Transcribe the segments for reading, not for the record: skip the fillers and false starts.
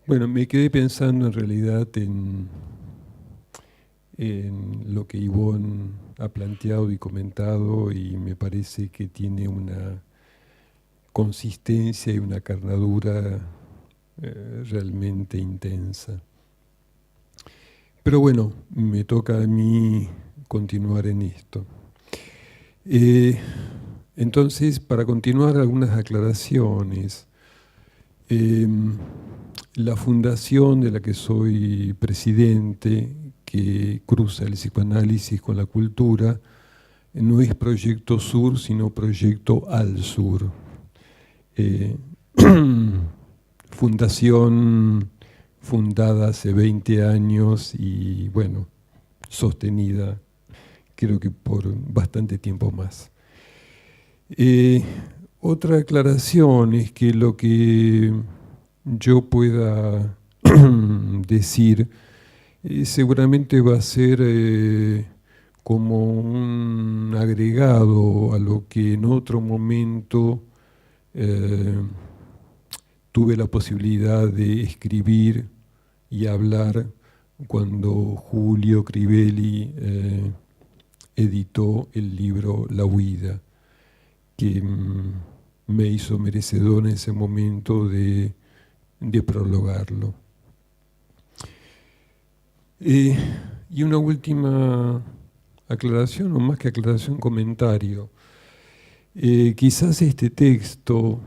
Bueno, me quedé pensando en realidad en lo que Ivonne ha planteado y comentado y me parece que tiene una consistencia y una carnadura realmente intensa. Pero bueno, me toca a mí continuar en esto. Eh, entonces, para continuar, algunas aclaraciones. Em, la fundación de la que soy presidente, que cruza el psicoanálisis con la cultura, no es Proyecto Sur, sino Proyecto Al Sur. Eh, fundación fundada hace 20 años y, bueno, sostenida creo que por bastante tiempo más. Eh, Otra aclaración es que lo que yo pueda decir seguramente va a ser como un agregado a lo que en otro momento eh, tuve la posibilidad de escribir y hablar cuando Julio Crivelli editó el libro La Huida, que me hizo merecedor en ese momento de prologarlo. Eh, y una última aclaración, o más que aclaración, comentario. Quizás este texto,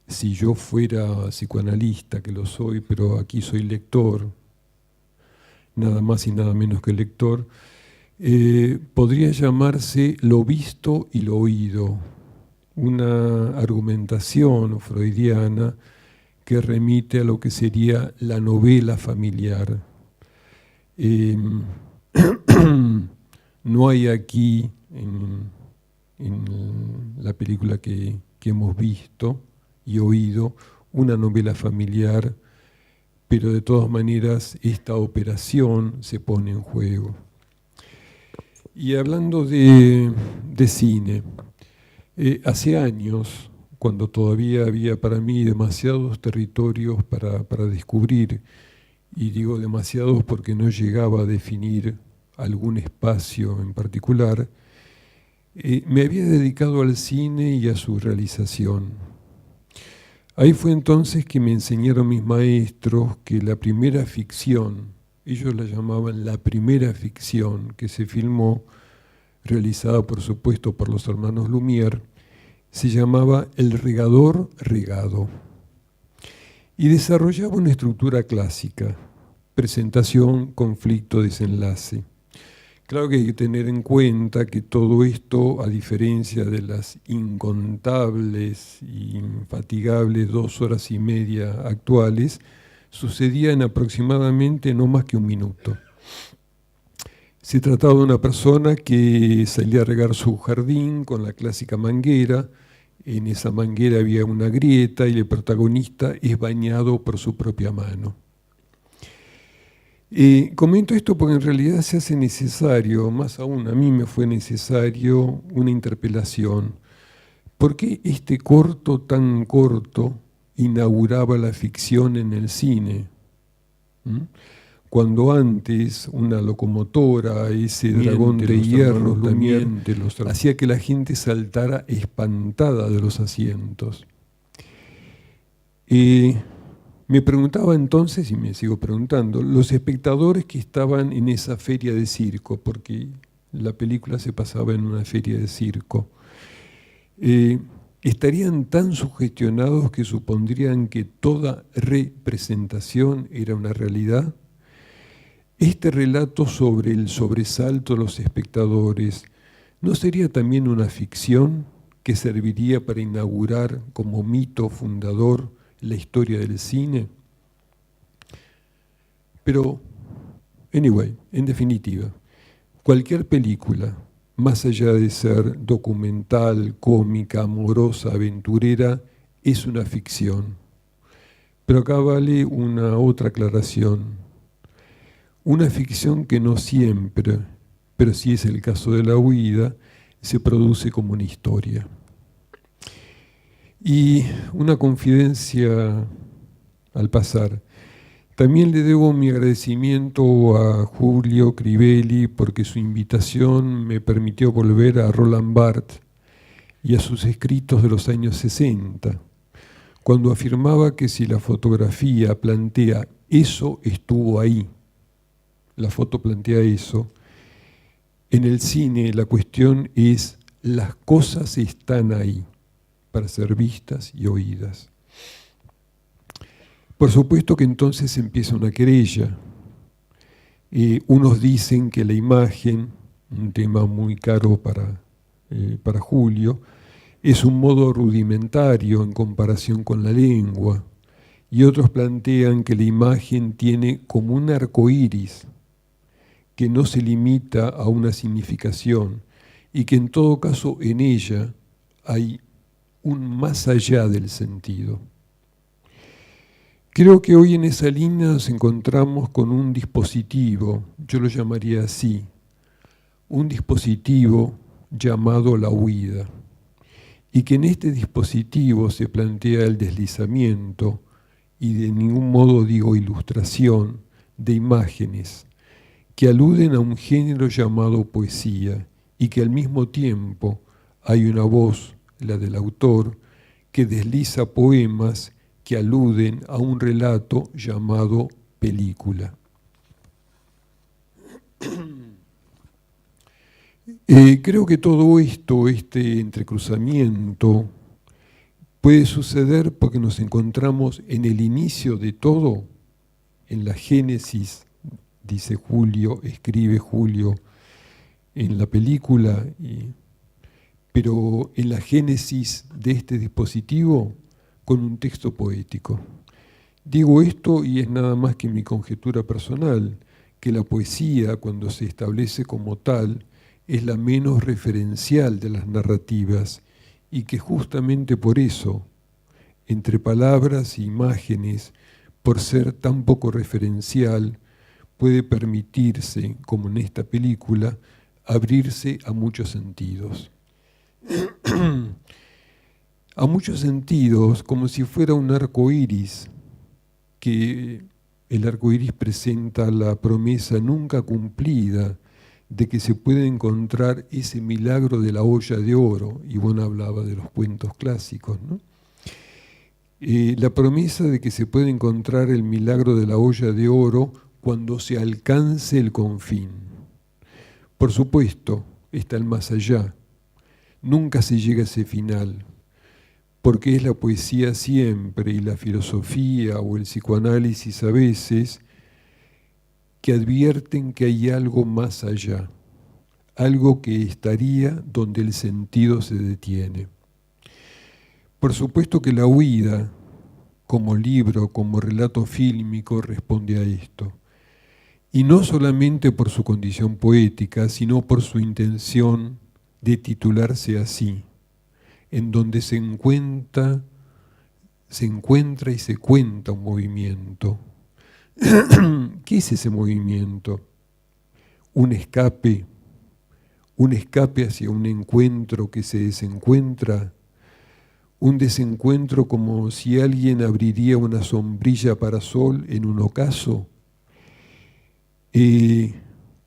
si yo fuera psicoanalista, que lo soy, pero aquí soy lector, nada más y nada menos que lector, podría llamarse Lo visto y lo oído, una argumentación freudiana que remite a lo que sería la novela familiar. Eh, no hay aquí, en la película que hemos visto y oído, una novela familiar, pero de todas maneras esta operación se pone en juego. Y hablando de cine, hace años, cuando todavía había para mí demasiados territorios para descubrir, y digo demasiados porque no llegaba a definir algún espacio en particular, me había dedicado al cine y a su realización. Ahí fue entonces que me enseñaron mis maestros que la primera ficción, ellos la llamaban la primera ficción, que se filmó, realizada por supuesto por los hermanos Lumière, se llamaba El regador regado y desarrollaba una estructura clásica: presentación, conflicto, desenlace. Claro que hay que tener en cuenta que todo esto, a diferencia de las incontables e infatigables 2 horas y media actuales, sucedía en aproximadamente no más que un minuto. Se trataba de una persona que salía a regar su jardín con la clásica manguera. En esa manguera había una grieta y el protagonista es bañado por su propia mano. Comento esto porque en realidad se hace necesario, más aún a mí me fue necesario, una interpelación. ¿Por qué este corto tan corto inauguraba la ficción en el cine? Cuando antes una locomotora, ese dragón de hierro también, hacía que la gente saltara espantada de los asientos. Me preguntaba entonces, y me sigo preguntando, los espectadores que estaban en esa feria de circo, porque la película se pasaba en una feria de circo, ¿estarían tan sugestionados que supondrían que toda representación era una realidad? Este relato sobre el sobresalto de los espectadores, ¿no sería también una ficción que serviría para inaugurar como mito fundador la historia del cine? Pero, anyway, en definitiva, cualquier película, más allá de ser documental, cómica, amorosa, aventurera, es una ficción. Pero acá vale una otra aclaración. Una ficción que no siempre, pero sí es el caso de La Huida, se produce como una historia. Y una confidencia al pasar. También le debo mi agradecimiento a Julio Crivelli porque su invitación me permitió volver a Roland Barthes y a sus escritos de los años 60, cuando afirmaba que si la fotografía plantea eso estuvo ahí, la foto plantea eso, en el cine la cuestión es las cosas están ahí para ser vistas y oídas. Por supuesto que entonces empieza una querella. Unos dicen que la imagen, un tema muy caro para Julio, es un modo rudimentario en comparación con la lengua, y otros plantean que la imagen tiene como un arco iris, que no se limita a una significación, y que en todo caso en ella hay un más allá del sentido. Creo que hoy en esa línea nos encontramos con un dispositivo, yo lo llamaría así, un dispositivo llamado la huida, y que en este dispositivo se plantea el deslizamiento, y de ningún modo digo ilustración, de imágenes, que aluden a un género llamado poesía, y que al mismo tiempo hay una voz, la del autor, que desliza poemas que aluden a un relato llamado película. Creo que todo esto, este entrecruzamiento, puede suceder porque nos encontramos en el inicio de todo, en la génesis, dice Julio, escribe Julio en la película, pero en la génesis de este dispositivo con un texto poético. Digo esto y es nada más que mi conjetura personal, que la poesía, cuando se establece como tal, es la menos referencial de las narrativas y que justamente por eso, entre palabras e imágenes, por ser tan poco referencial, puede permitirse, como en esta película, abrirse a muchos sentidos. A muchos sentidos, como si fuera un arco iris, que el arco iris presenta la promesa nunca cumplida de que se puede encontrar ese milagro de la olla de oro, y bueno, hablaba de los cuentos clásicos, ¿no? La promesa de que se puede encontrar el milagro de la olla de oro cuando se alcance el confín. Por supuesto, está el más allá. Nunca se llega a ese final, porque es la poesía siempre y la filosofía o el psicoanálisis a veces que advierten que hay algo más allá, algo que estaría donde el sentido se detiene. Por supuesto que La huida, como libro, como relato fílmico, responde a esto. Y no solamente por su condición poética, sino por su intención de titularse así, en donde se encuentra y se cuenta un movimiento. ¿Qué es ese movimiento? Un escape hacia un encuentro que se desencuentra, un desencuentro como si alguien abriría una sombrilla para sol en un ocaso,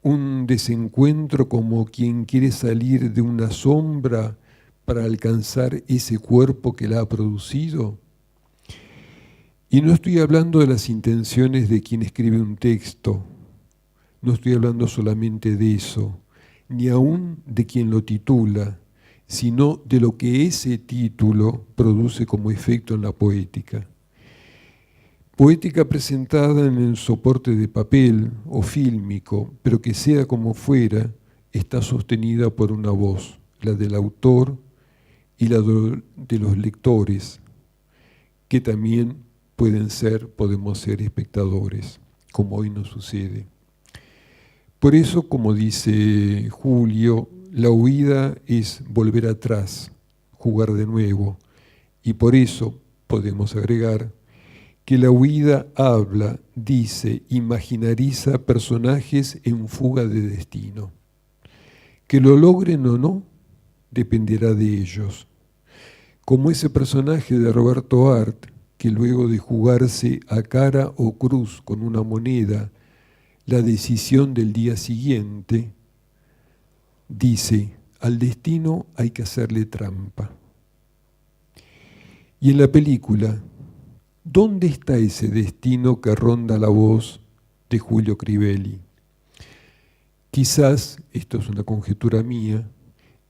un desencuentro como quien quiere salir de una sombra para alcanzar ese cuerpo que la ha producido. Y no estoy hablando de las intenciones de quien escribe un texto, no estoy hablando solamente de eso, ni aún de quien lo titula, sino de lo que ese título produce como efecto en la poética. Poética presentada en el soporte de papel o fílmico, pero que sea como fuera, está sostenida por una voz, la del autor y la de los lectores, que también podemos ser espectadores, como hoy nos sucede. Por eso, como dice Julio, la huida es volver atrás, jugar de nuevo, y por eso podemos agregar que la huida habla, dice, imaginariza personajes en fuga de destino. Que lo logren o no, dependerá de ellos. Como ese personaje de Roberto Art, que luego de jugarse a cara o cruz con una moneda la decisión del día siguiente, dice, al destino hay que hacerle trampa. Y en la película, ¿dónde está ese destino que ronda la voz de Julio Crivelli? Quizás, esto es una conjetura mía,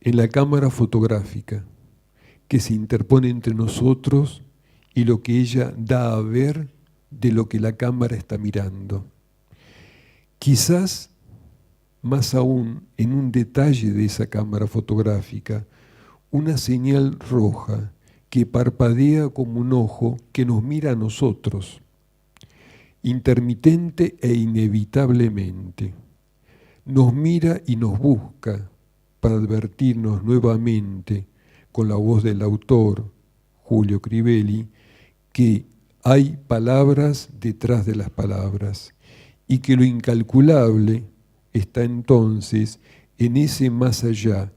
en la cámara fotográfica que se interpone entre nosotros y lo que ella da a ver de lo que la cámara está mirando. Quizás, más aún, en un detalle de esa cámara fotográfica, una señal roja que parpadea como un ojo que nos mira a nosotros, intermitente e inevitablemente. Nos mira y nos busca para advertirnos nuevamente, con la voz del autor, Julio Crivelli, que hay palabras detrás de las palabras y que lo incalculable está entonces en ese más allá,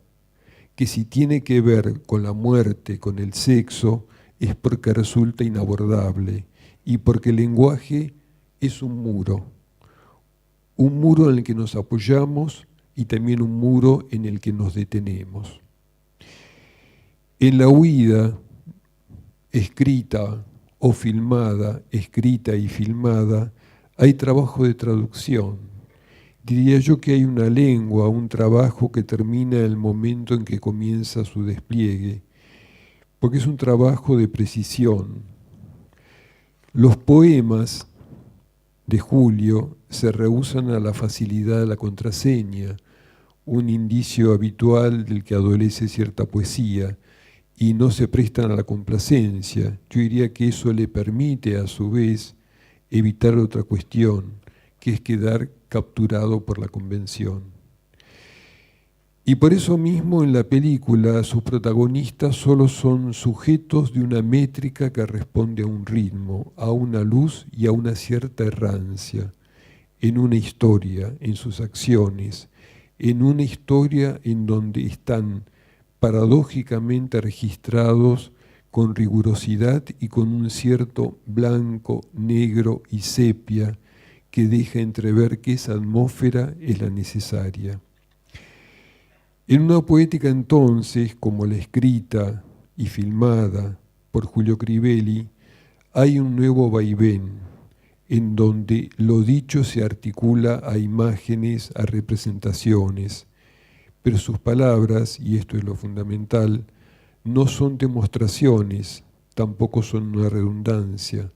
que si tiene que ver con la muerte, con el sexo, es porque resulta inabordable y porque el lenguaje es un muro en el que nos apoyamos y también un muro en el que nos detenemos. En la huida, escrita o filmada, escrita y filmada, hay trabajo de traducción. Diría yo que hay una lengua, un trabajo que termina en el momento en que comienza su despliegue, porque es un trabajo de precisión. Los poemas de Julio se rehúsan a la facilidad de la contraseña, un indicio habitual del que adolece cierta poesía, y no se prestan a la complacencia. Yo diría que eso le permite, a su vez, evitar otra cuestión, que es quedar capturado por la convención. Y por eso mismo en la película sus protagonistas solo son sujetos de una métrica que responde a un ritmo, a una luz y a una cierta errancia, en una historia, en sus acciones, en una historia en donde están paradójicamente registrados con rigurosidad y con un cierto blanco, negro y sepia que deja entrever que esa atmósfera es la necesaria. En una poética entonces, como la escrita y filmada por Julio Crivelli, hay un nuevo vaivén en donde lo dicho se articula a imágenes, a representaciones, pero sus palabras, y esto es lo fundamental, no son demostraciones, tampoco son una redundancia.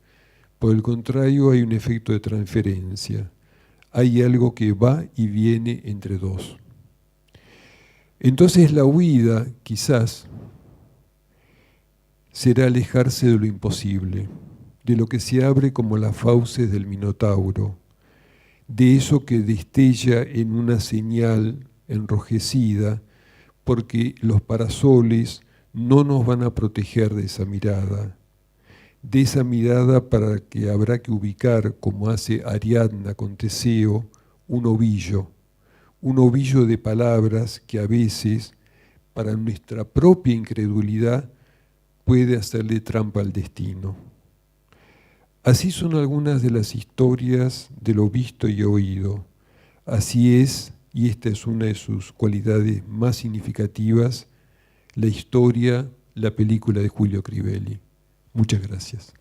Por el contrario, hay un efecto de transferencia. Hay algo que va y viene entre dos. Entonces la huida, quizás, será alejarse de lo imposible, de lo que se abre como las fauces del Minotauro, de eso que destella en una señal enrojecida, porque los parasoles no nos van a proteger de esa mirada para que habrá que ubicar, como hace Ariadna con Teseo, un ovillo de palabras que a veces, para nuestra propia incredulidad, puede hacerle trampa al destino. Así son algunas de las historias de lo visto y oído. Así es, y esta es una de sus cualidades más significativas, la historia, la película de Julio Crivelli. Muchas gracias.